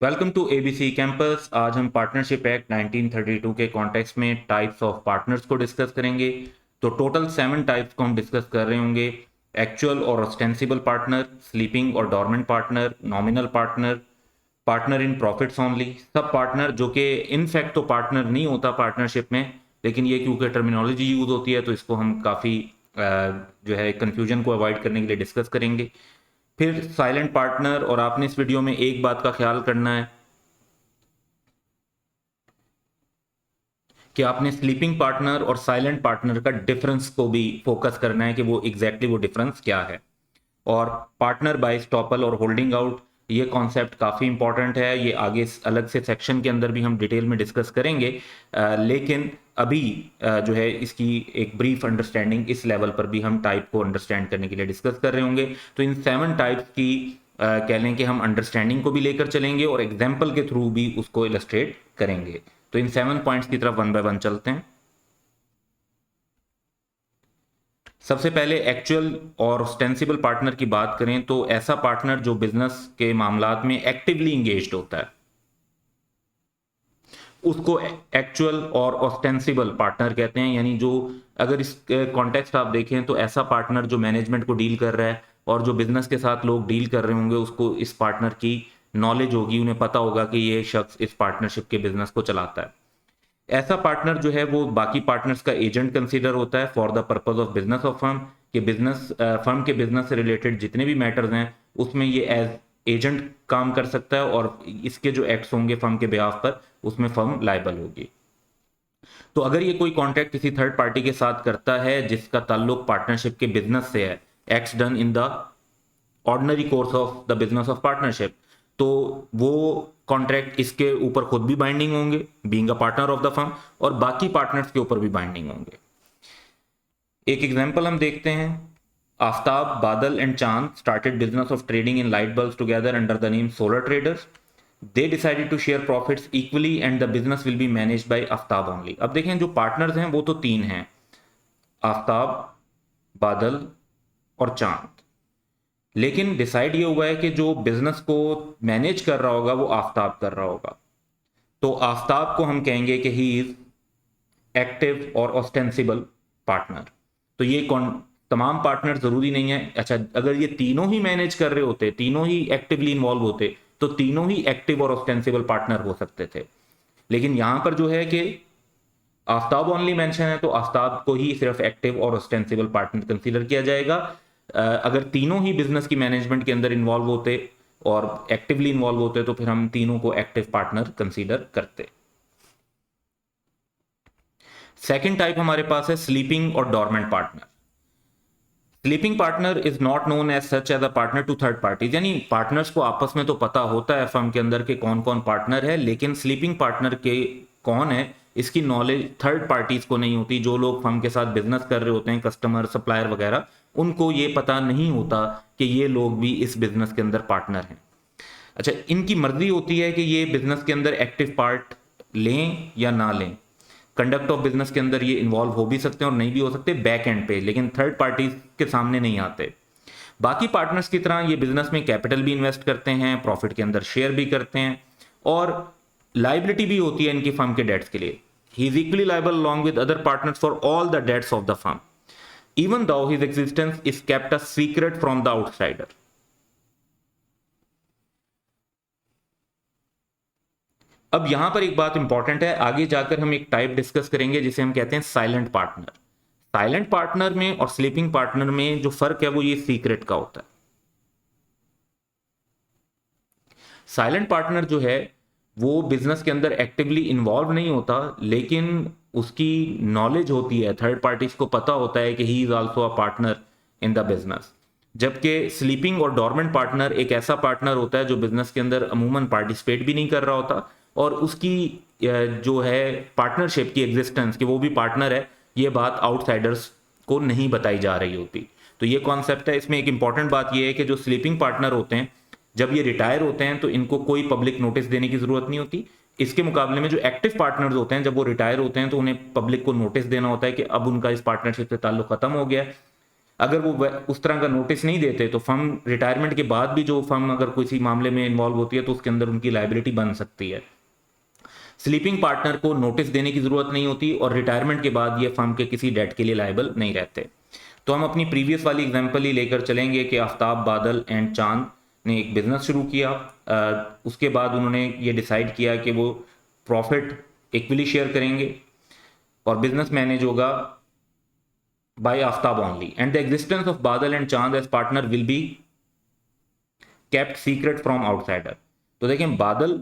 Welcome to ABC campus. आज हम partnership act 1932 के कॉन्टेक्स्ट में टाइप्स ऑफ पार्टनर्स को डिस्कस करेंगे। तो टोटल 7 टाइप्स को हम डिस्कस कर रहे होंगे। एक्चुअल और ऑस्टेंसिबल पार्टनर, स्लीपिंग और dormant partner, nominal partner, partner in profits only, sub partner जो कि इनफैक्ट तो पार्टनर नहीं होता पार्टनरशिप में, लेकिन ये क्योंकि टर्मिनोलॉजी यूज होती है तो इसको हम काफ़ी जो है कन्फ्यूजन को अवॉइड करने के लिए डिस्कस करेंगे। फिर साइलेंट पार्टनर, और आपने इस वीडियो में एक बात का ख्याल करना है कि आपने स्लीपिंग पार्टनर और साइलेंट पार्टनर का डिफरेंस को भी फोकस करना है कि वो एग्जैक्टली वो डिफरेंस क्या है। और पार्टनर बाय स्टॉपल और होल्डिंग आउट, ये कॉन्सेप्ट काफ़ी इंपॉर्टेंट है। ये आगे अलग से सेक्शन के अंदर भी हम डिटेल में डिस्कस करेंगे। लेकिन अभी जो है इसकी एक ब्रीफ अंडरस्टैंडिंग इस लेवल पर भी हम टाइप को अंडरस्टैंड करने के लिए डिस्कस कर रहे होंगे। तो इन 7 टाइप्स की कह लें कि हम अंडरस्टैंडिंग को भी लेकर चलेंगे और एग्जाम्पल के थ्रू भी उसको इलस्ट्रेट करेंगे। तो इन 7 पॉइंट्स की तरफ वन बाय वन चलते हैं। सबसे पहले एक्चुअल और ऑस्टेंसिबल पार्टनर की बात करें तो ऐसा पार्टनर जो बिजनेस के मामलात में एक्टिवली इंगेज्ड होता है उसको एक्चुअल और ऑस्टेंसिबल पार्टनर कहते हैं। यानी जो, अगर इस कॉन्टेक्स्ट आप देखें तो ऐसा पार्टनर जो मैनेजमेंट को डील कर रहा है और जो बिजनेस के साथ लोग डील कर रहे होंगे उसको इस पार्टनर की नॉलेज होगी, उन्हें पता होगा कि ये शख्स इस पार्टनरशिप के बिजनेस को चलाता है। ऐसा पार्टनर जो है वो बाकी पार्टनर्स का एजेंट कंसीडर होता है for the purpose of business of firm, कि बिजनेस फर्म के बिजनेस से रिलेटेड जितने भी मैटर्स हैं उसमें ये एज एजेंट काम कर सकता है और इसके जो एक्ट्स होंगे फर्म के बिहाफ पर उसमें फर्म लायबल होगी। तो अगर ये कोई कॉन्ट्रैक्ट किसी थर्ड पार्टी के साथ करता है जिसका ताल्लुक पार्टनरशिप के बिजनेस से है, acts done in the ordinary course of the business of partnership, तो वो कॉन्ट्रैक्ट इसके ऊपर खुद भी बाइंडिंग होंगे being a partner of the firm, और बाकी पार्टनर्स के ऊपर भी बाइंडिंग होंगे। एक एग्जांपल हम देखते हैं। Aftab, Badal and Chand started business of trading in light bulbs together under the name solar traders. They decided to share profits equally and the business will be managed by Aftab only. अब देखें जो पार्टनर्स हैं वो तो 3 हैं, आफ्ताब, बादल और चांद। लेकिन डिसाइड ये हुआ है कि जो बिजनेस को मैनेज कर रहा होगा वो आफ्ताब कर रहा होगा। तो आफ्ताब को हम कहेंगे कि ही इज एक्टिव और ऑस्टेंसिबल पार्टनर। तो ये कौन, तमाम पार्टनर जरूरी नहीं है। अच्छा, अगर ये तीनों ही मैनेज कर रहे होते, तीनों ही एक्टिवली इन्वॉल्व होते, तो तीनों ही एक्टिव और ऑस्टेंसिबल पार्टनर हो सकते थे। लेकिन यहां पर जो है कि आफ्ताब ओनली मेंशन है तो आफ्ताब को ही सिर्फ एक्टिव और ऑस्टेंसिबल पार्टनर कंसीडर किया जाएगा। अगर तीनों ही बिजनेस की मैनेजमेंट के अंदर इन्वॉल्व होते और एक्टिवली इन्वॉल्व होते तो फिर हम तीनों को एक्टिव पार्टनर कंसीडर करते। सेकंड टाइप हमारे पास है स्लीपिंग और dormant partner. Sleeping partner is not known as such as a partner to third parties, यानी पार्टनर्स को आपस में तो पता होता है फर्म के अंदर के कौन कौन पार्टनर है, लेकिन स्लीपिंग पार्टनर के कौन है इसकी नॉलेज थर्ड पार्टीज को नहीं होती। जो लोग फर्म के साथ बिजनेस कर रहे होते हैं, कस्टमर, सप्लायर वगैरह, उनको ये पता नहीं होता कि ये लोग भी इस बिजनेस के अंदर पार्टनर हैं। अच्छा, इनकी मर्जी होती है कि ये बिजनेस के अंदर एक्टिव पार्ट लें या ना लें। कंडक्ट ऑफ बिजनेस के अंदर ये इन्वॉल्व हो भी सकते हैं और नहीं भी हो सकते बैक एंड पे, लेकिन थर्ड पार्टीज के सामने नहीं आते। बाकी पार्टनर्स की तरह ये बिजनेस में कैपिटल भी इन्वेस्ट करते हैं, प्रॉफिट के अंदर शेयर भी करते हैं, और लाइबिलिटी भी होती है इनकी फर्म के डेट्स के लिए। He is equally liable along with other partners for all the debts of the firm, even though his existence is kept a secret from the outsider. अब यहां पर एक बात इंपॉर्टेंट है, आगे जाकर हम एक टाइप डिस्कस करेंगे जिसे हम कहते हैं साइलेंट पार्टनर। साइलेंट पार्टनर में और स्लीपिंग पार्टनर में जो फर्क है वो ये सीक्रेट का होता है। साइलेंट पार्टनर जो है वो बिजनेस के अंदर एक्टिवली इन्वॉल्व नहीं होता, लेकिन उसकी नॉलेज होती है, थर्ड पार्टीज को पता होता है कि he is also a partner in the business. जबकि स्लीपिंग और डॉर्मेंट पार्टनर एक ऐसा पार्टनर होता है जो बिजनेस के अंदर अमूमन पार्टिसिपेट भी नहीं कर रहा होता, और उसकी जो है पार्टनरशिप की एग्जिस्टेंस कि वो भी पार्टनर है, ये बात आउटसाइडर्स को नहीं बताई जा रही होती। तो ये कॉन्सेप्ट है। इसमें एक इंपॉर्टेंट बात यह है कि जो स्लीपिंग पार्टनर होते हैं जब ये रिटायर होते हैं तो इनको कोई पब्लिक नोटिस देने की जरूरत नहीं होती। इसके मुकाबले में जो एक्टिव पार्टनर्स होते हैं जब वो रिटायर होते हैं तो उन्हें पब्लिक को नोटिस देना होता है कि अब उनका इस पार्टनरशिप से ताल्लुक खत्म हो गया है। अगर वो उस तरह का नोटिस नहीं देते तो फर्म रिटायरमेंट के बाद भी जो फर्म अगर किसी मामले में इन्वॉल्व होती है तो उसके अंदर उनकी लायबिलिटी बन सकती है। स्लीपिंग पार्टनर को नोटिस देने की जरूरत नहीं होती और रिटायरमेंट के बाद ये फर्म के किसी डेट के लिए लायबल नहीं रहते। तो हम अपनी प्रीवियस वाली एग्जांपल ही लेकर चलेंगे कि आफ्ताब, बादल एंड चांद ने एक बिजनेस शुरू किया। उसके बाद उन्होंने ये डिसाइड किया कि वो प्रॉफिट इक्वली शेयर करेंगे और बिजनेस मैनेज होगा by Aftab only and the existence of Badal and Chand as partner will be kept secret from outsider. तो देखें, बादल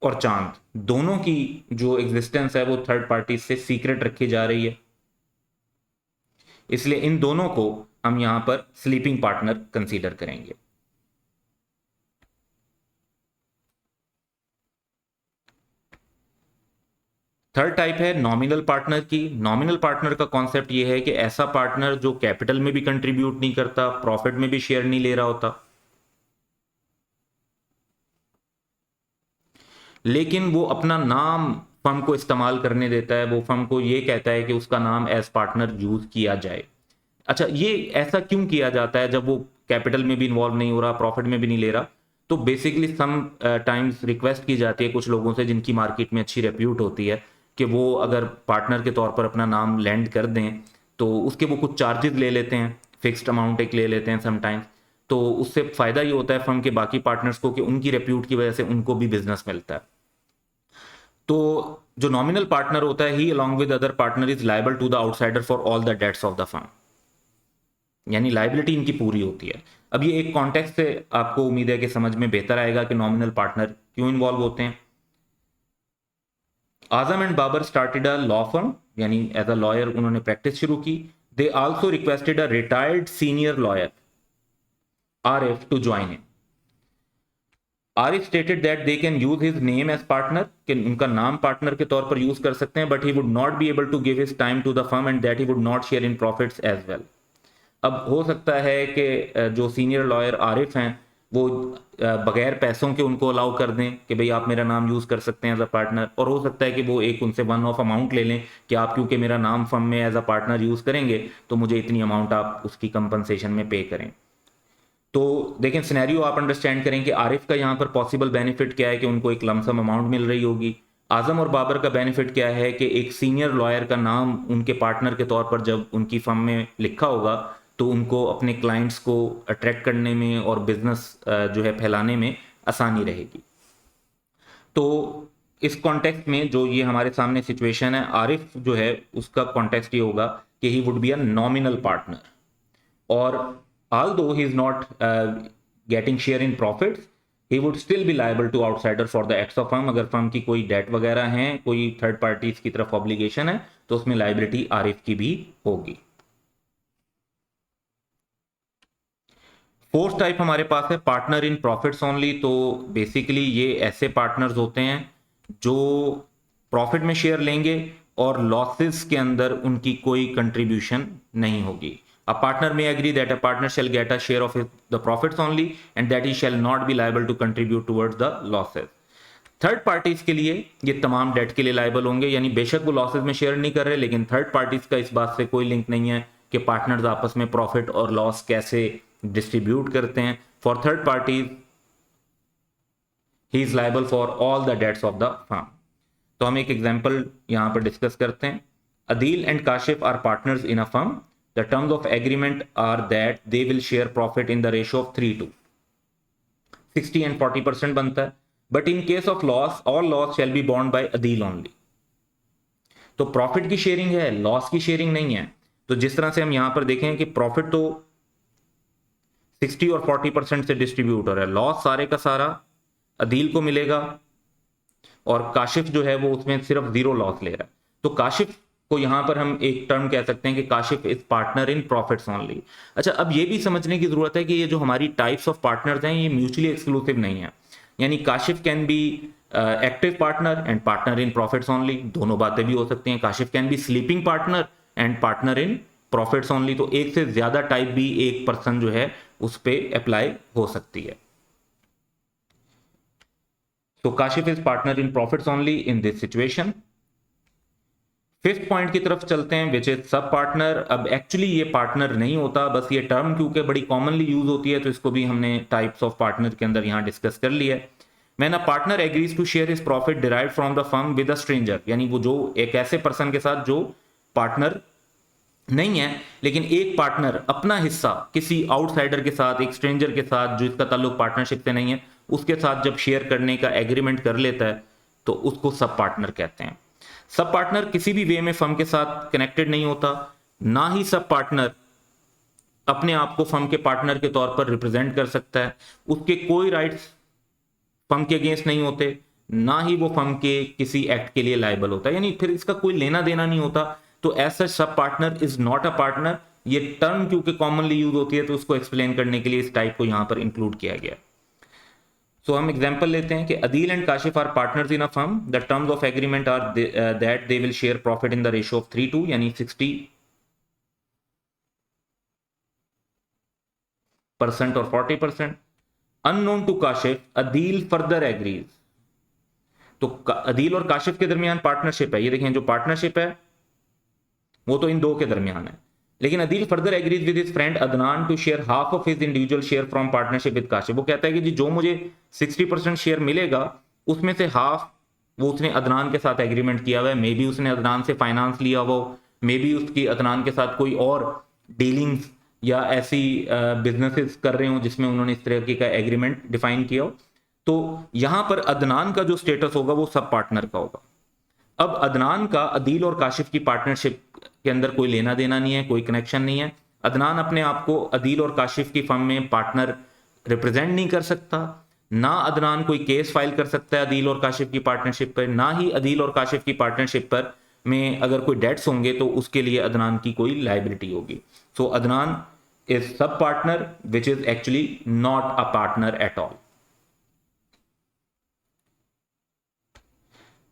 और चांद दोनों की जो एग्जिस्टेंस है वो थर्ड पार्टी से सीक्रेट रखी जा रही है, इसलिए इन दोनों को हम यहां पर स्लीपिंग पार्टनर कंसीडर करेंगे। थर्ड टाइप है नॉमिनल पार्टनर की। नॉमिनल पार्टनर का कॉन्सेप्ट ये है कि ऐसा पार्टनर जो कैपिटल में भी कंट्रीब्यूट नहीं करता, प्रॉफिट में भी शेयर नहीं ले रहा होता, लेकिन वो अपना नाम फर्म को इस्तेमाल करने देता है। वो फर्म को ये कहता है कि उसका नाम एज पार्टनर यूज किया जाए। अच्छा, ये ऐसा क्यों किया जाता है जब वो कैपिटल में भी इन्वॉल्व नहीं हो रहा, प्रॉफिट में भी नहीं ले रहा? तो बेसिकली सम टाइम्स रिक्वेस्ट की जाती है कुछ लोगों से जिनकी मार्केट में अच्छी रेप्यूट होती है कि वो अगर पार्टनर के तौर पर अपना नाम लैंड कर दें तो उसके वो कुछ चार्जेस ले लेते हैं, फिक्स्ड अमाउंट एक ले लेते हैं समटाइम्स। तो उससे फायदा ये होता है फर्म के बाकी पार्टनर्स को कि उनकी रेप्यूट की वजह से उनको भी बिजनेस मिलता है। तो जो नॉमिनल पार्टनर होता है, he along with other partner is liable to the outsider for all the debts of the firm, यानी लायबिलिटी इनकी पूरी होती है। अब ये एक कॉन्टेक्स्ट से आपको उम्मीद है कि समझ में बेहतर आएगा कि नॉमिनल पार्टनर क्यों इन्वॉल्व होते हैं। Azam and Babar started a law firm, यानी एज अ लॉयर उन्होंने प्रैक्टिस शुरू की। They also requested a retired senior lawyer Arif to join in. Arif stated that they can use his name as partner, कि उनका नाम पार्टनर के तौर पर यूज कर सकते हैं, but he would not be able to give his time to the firm and that he would not share in profits as well. अब हो सकता है कि जो सीनियर लॉयर आरिफ हैं वो बगैर पैसों के उनको अलाउ कर दें कि भाई आप मेरा नाम यूज कर सकते हैं एज अ पार्टनर, और हो सकता है कि वो एक उनसे वन ऑफ अमाउंट ले लें कि आप क्योंकि मेरा नाम फर्म में एज अ पार्टनर यूज करेंगे तो मुझे इतनी अमाउंट आप उसकी कंपनसेशन में पे करें। तो देखें, सिनेरियो आप अंडरस्टैंड करें कि आरिफ का यहाँ पर पॉसिबल बेनिफिट क्या है कि उनको एक लमसम अमाउंट मिल रही होगी। आजम और बाबर का बेनिफिट क्या है कि एक सीनियर लॉयर का नाम उनके पार्टनर के तौर पर जब उनकी फर्म में लिखा होगा तो उनको अपने क्लाइंट्स को अट्रैक्ट करने में और बिजनेस जो है फैलाने में आसानी रहेगी। तो इस कॉन्टेक्स्ट में जो ये हमारे सामने सिचुएशन है, आरिफ जो है उसका कॉन्टेक्स्ट ये होगा कि he would be a nominal partner, और although he is not getting share in profits, he would still be liable to outsider for the acts of firm। अगर फर्म की कोई डेट वगैरह है, कोई थर्ड पार्टीज की तरफ ऑब्लिगेशन है, तो उसमें लाइबिलिटी आरिफ की भी होगी। फोर्थ टाइप हमारे पास है पार्टनर इन प्रॉफिट्स ओनली। तो बेसिकली ये ऐसे पार्टनर्स होते हैं जो प्रॉफिट में शेयर लेंगे और लॉसेस के अंदर उनकी कोई कंट्रीब्यूशन नहीं होगी। A partner may agree that a partner shall get a share of the profits only and that he shall not be liable to contribute towards the losses। Third parties के लिए ये तमाम डेट के लिए liable होंगे, यानी बेशक वो लॉसेस में शेयर नहीं कर रहे, लेकिन थर्ड पार्टीज का इस बात से कोई लिंक नहीं है कि पार्टनर्स आपस में प्रॉफिट और लॉस कैसे डिस्ट्रीब्यूट करते हैं। For third parties he is liable for all the debts of the firm. तो हम एक एग्जाम्पल यहां पर डिस्कस करते हैं। Adeel and Kashif are partners in a firm. The terms of agreement are that they will share profit in the ratio of 3 to 60 and 40% बनता है, but in case of loss all loss shall be borne by Adil only। तो profit की sharing है, loss की sharing नहीं है। तो जिस तरह से हम यहां पर देखें कि प्रॉफिट तो 60 और 40% से डिस्ट्रीब्यूट हो रहा है, लॉस सारे का सारा अदील को मिलेगा और काशिफ जो है वो उसमें सिर्फ जीरो लॉस ले रहा है। तो काशिफ को यहां पर हम एक टर्म कह सकते हैं कि Kashif is partner in profits only. अच्छा, अब ये भी समझने की जरूरत है कि ये जो हमारी टाइप्स ऑफ पार्टनर्स हैं ये म्यूचुअली एक्सक्लूसिव नहीं है, यानी Kashif can be active partner and partner in profits only, दोनों बातें भी हो सकती हैं। Kashif can be sleeping partner and partner in profits only, तो एक से ज्यादा टाइप भी एक पर्सन जो है उस पर अप्लाई हो सकती है। तो Kashif is partner in profits only in this situation. Fifth point की तरफ चलते हैं, विच इज सब पार्टनर। अब एक्चुअली ये पार्टनर नहीं होता, बस ये टर्म क्योंकि बड़ी कॉमनली यूज होती है तो इसको भी हमने टाइप्स ऑफ पार्टनर के अंदर यहाँ डिस्कस कर लिया है। When a partner agrees to share his profit derived from the firm with a stranger, यानी वो जो एक ऐसे पर्सन के साथ जो पार्टनर नहीं है लेकिन एक पार्टनर अपना हिस्सा किसी आउटसाइडर के साथ, एक स्ट्रेंजर के साथ जो इसका ताल्लुक पार्टनरशिप से नहीं है, उसके साथ जब शेयर करने का एग्रीमेंट कर लेता है तो उसको सब पार्टनर कहते हैं। सब पार्टनर किसी भी वे में फर्म के साथ कनेक्टेड नहीं होता, ना ही सब पार्टनर अपने आप को फर्म के पार्टनर के तौर पर रिप्रेजेंट कर सकता है, उसके कोई राइट्स फर्म के अगेंस्ट नहीं होते, ना ही वो फर्म के किसी एक्ट के लिए लायबल होता है, यानी फिर इसका कोई लेना देना नहीं होता। तो as such sub partner is not a partner. ये टर्म क्योंकि कॉमनली यूज होती है तो उसको एक्सप्लेन करने के लिए इस टाइप को यहां पर इंक्लूड किया गया। सो हम एग्जांपल लेते हैं कि Adeel and Kashif are partners in a firm, the terms of agreement are that they will share profit in the ratio of 3:2, यानी 60% और 40%। Unknown to Kashif, Adeel further agrees. तो अदील और काशिफ के दरमियान पार्टनरशिप है, ये देखें जो पार्टनरशिप है वो तो इन दो के दरमियान है, लेकिन Adeel further agrees with his friend Adnan to share half of his individual share from partnership with Kashif. वो कहता है कि जी जो मुझे 60% शेयर मिलेगा उसमें से हाफ वो उसने अदनान के साथ एग्रीमेंट किया हुआ है, मे बी उसने अदनान से फाइनेंस लिया हो, मे बी उसकी अदनान के साथ कोई और डीलिंग्स या ऐसी बिजनेसेस कर रहे हो जिसमें उन्होंने इस तरह का एग्रीमेंट डिफाइन किया हो। तो यहां पर अदनान का जो स्टेटस होगा वो सब पार्टनर का होगा। अब अदनान का अदील और काशिफ की पार्टनरशिप के अंदर कोई लेना देना नहीं है, कोई कनेक्शन नहीं है। अदनान अपने आप को अदील और काशिफ की फर्म में पार्टनर रिप्रेजेंट नहीं कर सकता, ना अदनान कोई केस फाइल कर सकता है अदील और काशिफ की पार्टनरशिप पर, ना ही अदील और काशिफ की पार्टनरशिप पर में अगर कोई डेट्स होंगे तो उसके लिए अदनान की कोई लाइबिलिटी होगी। सो Adnan is sub partner which is actually not a partner at all.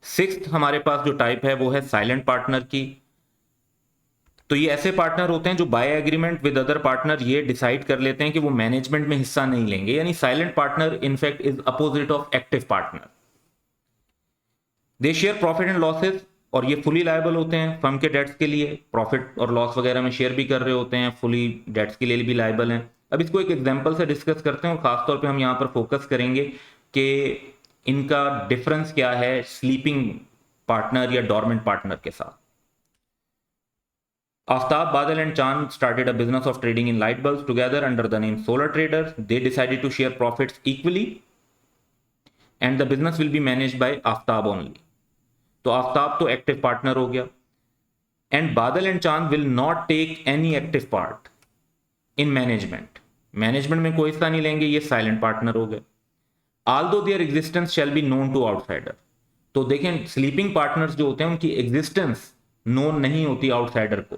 Sixth हमारे पास जो टाइप है वो है साइलेंट पार्टनर की। तो ये ऐसे पार्टनर होते हैं जो by agreement with other partner ये डिसाइड कर लेते हैं कि वो मैनेजमेंट में हिस्सा नहीं लेंगे, यानी silent partner in fact is opposite of active partner. They share profit and losses, और ये फुली लायबल होते हैं फर्म के डेट्स के लिए, प्रॉफिट और लॉस वगैरह में शेयर भी कर रहे होते हैं, फुली डेट्स के लिए भी लायबल हैं। अब इसको एक एग्जांपल से डिस्कस करते हैं और खासतौर पे हम यहाँ पर फोकस करेंगे कि इनका डिफरेंस क्या है स्लीपिंग पार्टनर या डॉर्मेंट पार्टनर के साथ। Aftab, Badal and Chand started a business of trading in light bulbs together under the name Solar Traders. They decided to share profits equally and the business will be managed by Aftab only. तो आफ्ताब तो active partner हो गया and Badal and Chand will not take any active part in management, management में कोई हिस्सा नहीं लेंगे, ये साइलेंट पार्टनर हो गए। Although their existence shall be known to outsider. तो देखें स्लीपिंग पार्टनर्स जो होते हैं उनकी एग्जिस्टेंस नोन नहीं होती आउटसाइडर को,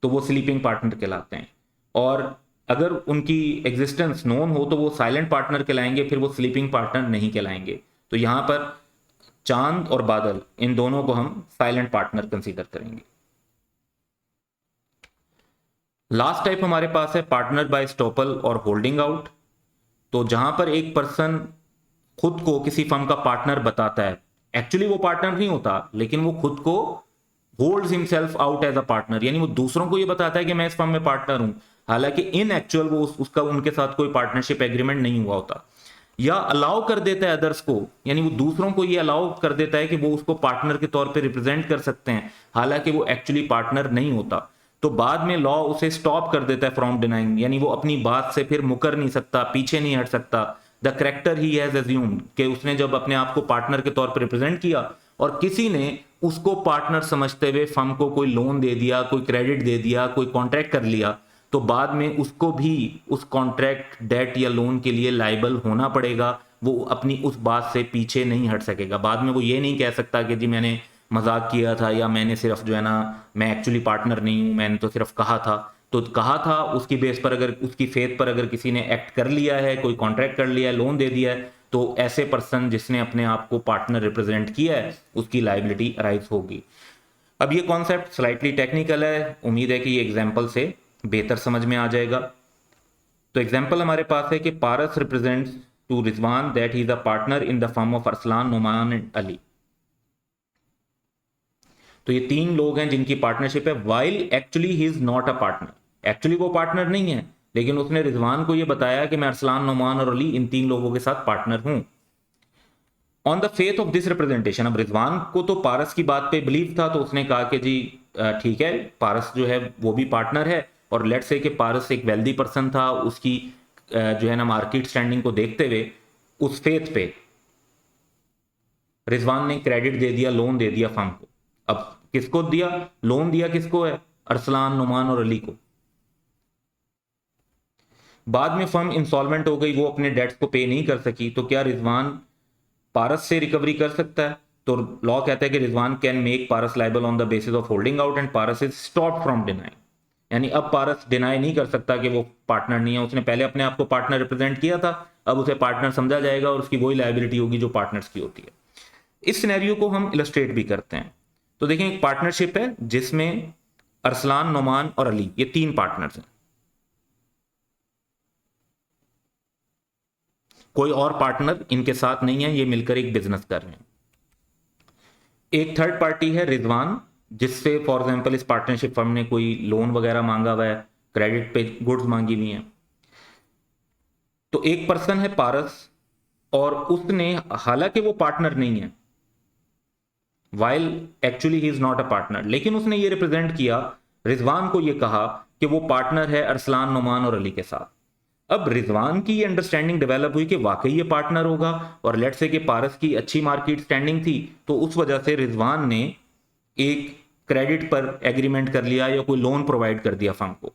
तो वो स्लीपिंग पार्टनर कहलाते हैं, और अगर उनकी एग्जिस्टेंस नोन हो तो वो साइलेंट पार्टनर कहलाएंगे, फिर वो स्लीपिंग पार्टनर नहीं कहलाएंगे। तो यहां पर चांद और बादल इन दोनों को हम साइलेंट पार्टनर कंसीडर करेंगे। लास्ट टाइप हमारे पास है पार्टनर बाय स्टॉपल और होल्डिंग आउट। तो जहां पर एक पर्सन खुद को किसी फर्म का पार्टनर बताता है, एक्चुअली वो पार्टनर नहीं होता लेकिन वो खुद को holds himself out as a partner, यानी वो दूसरों को ये बताता है कि मैं इस फर्म में पार्टनर हूं, हालांकि इन एक्चुअल वो उसका उनके साथ कोई पार्टनरशिप एग्रीमेंट नहीं हुआ होता। या अलाउ कर देता है अदर्स को, यानी वो दूसरों को ये अलाउ कर देता है कि वो उसको पार्टनर के तौर पे रिप्रेजेंट कर सकते हैं, हालांकि वो एक्चुअली पार्टनर नहीं होता। तो बाद में लॉ उसे स्टॉप कर देता है फ्रॉम डिनाइंग, यानी वो अपनी बात से फिर मुकर नहीं सकता, पीछे नहीं हट सकता। The character he has assumed कि उसने जब अपने आप को पार्टनर के तौर पर रिप्रेजेंट किया और किसी ने उसको पार्टनर समझते हुए फर्म को कोई लोन दे दिया, कोई क्रेडिट दे दिया, कोई कॉन्ट्रैक्ट कर लिया, तो बाद में उसको भी उस कॉन्ट्रैक्ट डेट या लोन के लिए लायबल होना पड़ेगा। वो अपनी उस बात से पीछे नहीं हट सकेगा। बाद में वो ये नहीं कह सकता कि जी मैंने मजाक किया था या मैंने सिर्फ जो है ना मैं एक्चुअली पार्टनर नहीं हूं, मैंने तो सिर्फ कहा था। तो कहा था उसकी बेस पर अगर उसकी फेथ पर अगर किसी ने एक्ट कर लिया है, कोई कॉन्ट्रैक्ट कर लिया है, लोन दे दिया है, तो ऐसे पर्सन जिसने अपने आप को पार्टनर रिप्रेजेंट किया है उसकी लायबिलिटी अराइज होगी। अब ये कॉन्सेप्ट स्लाइटली टेक्निकल है, उम्मीद है कि ये एग्जांपल से बेहतर समझ में आ जाएगा। तो एग्जांपल हमारे पास है कि Paras represents to Rizwan that he is a partner in the firm of Arsalan, Numan and Ali. तो ये 3 लोग हैं जिनकी पार्टनरशिप है, while actually he is not a partner. Actually वो पार्टनर नहीं है, लेकिन उसने रिजवान को ये बताया कि मैं अरसलान, नुमान और अली इन 3 लोगों के साथ पार्टनर हूं। On the faith of this representation, अब रिजवान को तो पारस की बात पे बिलीव था, तो उसने कहा कि जी ठीक है, पारस जो है वो भी पार्टनर है, और लेट्स से कि पारस एक वेल्दी पर्सन था, उसकी जो है ना मार्केट स्टैंडिंग को देखते हुए उस फेथ पे रिजवान ने क्रेडिट दे दिया, लोन दे दिया फर्म को। अब किसको दिया लोन, दिया किसको है, अरसलान, नुमान और अली को। बाद में फर्म इंसॉल्वेंट हो गई, वो अपने डेट्स को पे नहीं कर सकी, तो क्या रिजवान पारस से रिकवरी कर सकता है? तो लॉ कहता है कि Rizwan can make Paras liable on the basis of holding out and Paras is stop from denying. यानी अब पारस डिनाई नहीं कर सकता कि वो पार्टनर नहीं है, उसने पहले अपने आप को पार्टनर रिप्रेजेंट किया था, अब उसे पार्टनर समझा जाएगा और उसकी वही लायबिलिटी होगी जो पार्टनर्स की होती है। इस सिनेरियो को हम इलस्ट्रेट भी करते हैं। तो देखें, एक पार्टनरशिप है जिसमें अरसलान, नुमान और अली ये 3 पार्टनर्स हैं, कोई और पार्टनर इनके साथ नहीं है, ये मिलकर एक बिजनेस कर रहे हैं। एक थर्ड पार्टी है रिजवान, जिससे फॉर एग्जांपल इस पार्टनरशिप फर्म ने कोई लोन वगैरह मांगा हुआ है, क्रेडिट पे गुड्स मांगी हुई हैं। तो एक पर्सन है पारस, और उसने, हालांकि वो पार्टनर नहीं है, while actually he is not a partner, लेकिन उसने ये रिप्रेजेंट किया, रिजवान को ये कहा कि वो पार्टनर है अरसलान, नुमान और अली के साथ। अब रिजवान की ये अंडरस्टैंडिंग डेवलप हुई कि वाकई ये पार्टनर होगा, और लेट्स से कि पारस की अच्छी मार्केट स्टैंडिंग थी, तो उस वजह से रिजवान ने एक क्रेडिट पर एग्रीमेंट कर लिया या कोई लोन प्रोवाइड कर दिया फर्म को।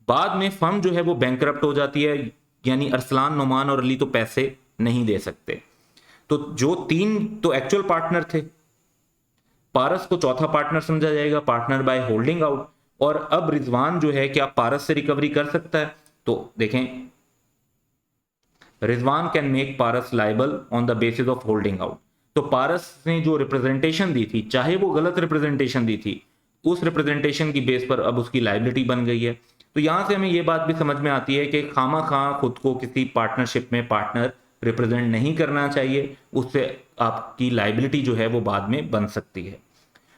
बाद में फर्म जो है वो बैंकरप्ट हो जाती है, यानी अरसलान, नुमान और अली तो पैसे नहीं दे सकते। तो जो 3 तो एक्चुअल पार्टनर थे, पारस को चौथा पार्टनर समझा जाएगा, पार्टनर बाय होल्डिंग आउट। और अब रिजवान जो है क्या पारस से रिकवरी कर सकता है? तो देखें, Rizwan can make Paras liable on the basis of holding out. तो पारस ने जो रिप्रेजेंटेशन दी थी, चाहे वो गलत रिप्रेजेंटेशन दी थी, उस रिप्रेजेंटेशन की बेस पर अब उसकी लाइबिलिटी बन गई है। तो यहां से हमें यह बात भी समझ में आती है कि खामा खां खुद को किसी पार्टनरशिप में पार्टनर रिप्रेजेंट नहीं करना चाहिए, उससे आपकी लाइबिलिटी जो है वो बाद में बन सकती है।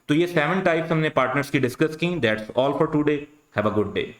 तो ये 7 टाइप्स हमने पार्टनर्स की डिस्कस की। That's all for today. Have a good day.